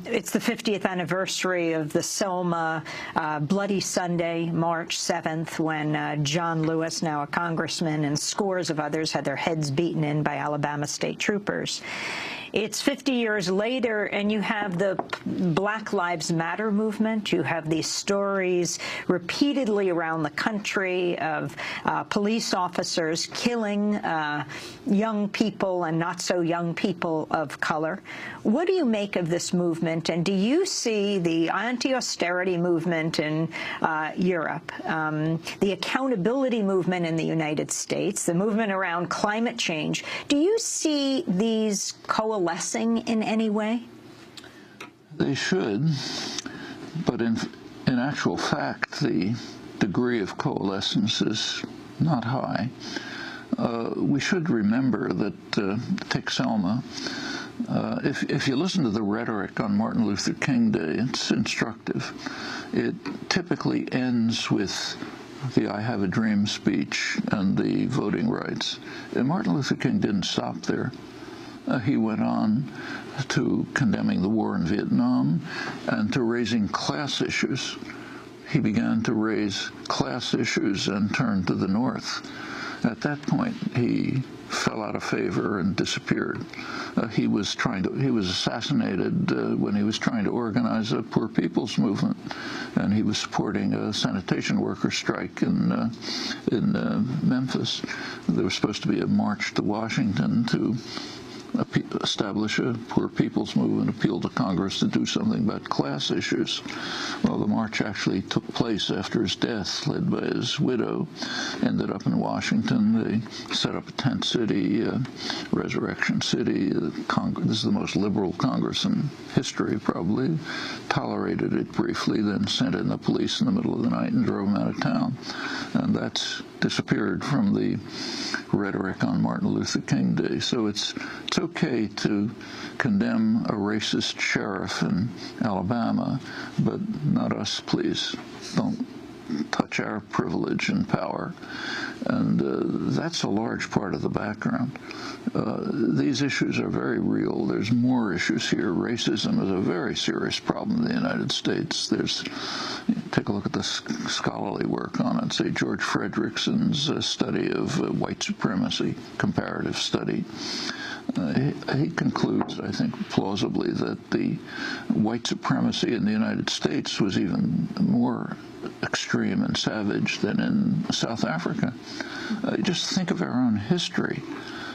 It's the 50th anniversary of the Selma Bloody Sunday, March 7th, when John Lewis, now a congressman, and scores of others had their heads beaten in by Alabama state troopers. It's 50 years later, and you have the Black Lives Matter movement. You have these stories repeatedly around the country of police officers killing young people and not so young people of color. What do you make of this movement, and do you see the anti-austerity movement in Europe, the accountability movement in the United States, the movement around climate change? Do you see these coalescing in any way? They should, but in actual fact, the degree of coalescence is not high. We should remember that, take Selma, if you listen to the rhetoric on Martin Luther King Day, it's instructive. It typically ends with the I Have a Dream speech and the voting rights. And Martin Luther King didn't stop there. He went on to condemning the war in Vietnam and to raising class issues. He began to raise class issues and turned to the North. At that point, he fell out of favor and disappeared. He was assassinated when he was trying to organize a poor people's movement, and he was supporting a sanitation worker strike in Memphis. There was supposed to be a march to Washington to establish a poor people's movement, appeal to Congress to do something about class issues. Well, the march actually took place after his death, led by his widow, ended up in Washington. They set up a tent city, Resurrection City. This is the most liberal Congress in history, probably. Tolerated it briefly, then sent in the police in the middle of the night and drove him out of town. And that's disappeared from the rhetoric on Martin Luther King Day. So it's okay to condemn a racist sheriff in Alabama, but not us, please. Don't touch our privilege and power. And that's a large part of the background. These issues are very real. There's more issues here. Racism is a very serious problem in the United States. Take a look at the scholarly work on it, say George Fredrickson's study of white supremacy, comparative study. He concludes, I think, plausibly that the white supremacy in the United States was even more extreme and savage than in South Africa. Just think of our own history.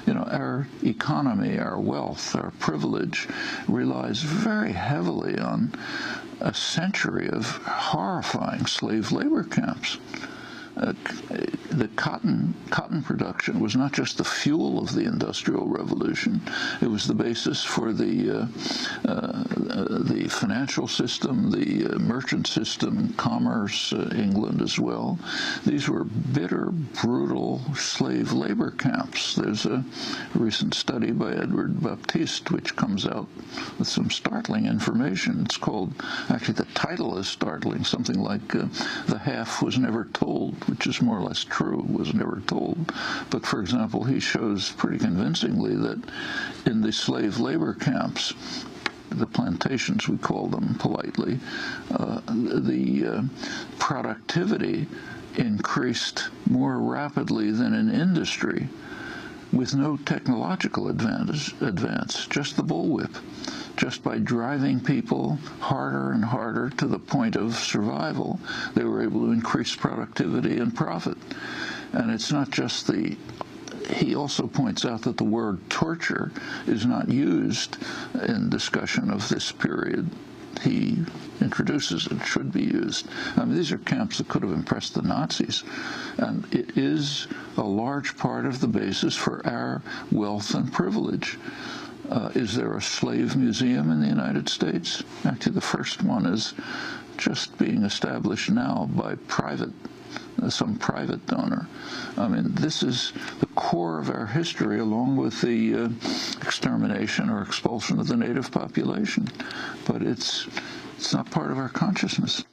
You know, our economy, our wealth, our privilege relies very heavily on a century of horrifying slave labor camps. The cotton production was not just the fuel of the Industrial Revolution. It was the basis for the financial system, the merchant system, commerce, England as well. These were bitter, brutal slave labor camps. There's a recent study by Edward Baptiste which comes out with some startling information. It's called, actually the title is startling, something like The Half Was Never Told, which is more or less true, was never told. But for example, he shows pretty convincingly that in the slave labor camps, the plantations, we call them politely, the productivity increased more rapidly than in industry with no technological advance, just the bullwhip. Just by driving people harder and harder to the point of survival, they were able to increase productivity and profit. And it's not just he also points out that the word torture is not used in discussion of this period. He introduces it should be used. I mean, these are camps that could have impressed the Nazis, and it is a large part of the basis for our wealth and privilege. Is there a slave museum in the United States? Actually, the first one is just being established now by some private donor. I mean, this is the core of our history, along with the extermination or expulsion of the native population. But it's not part of our consciousness.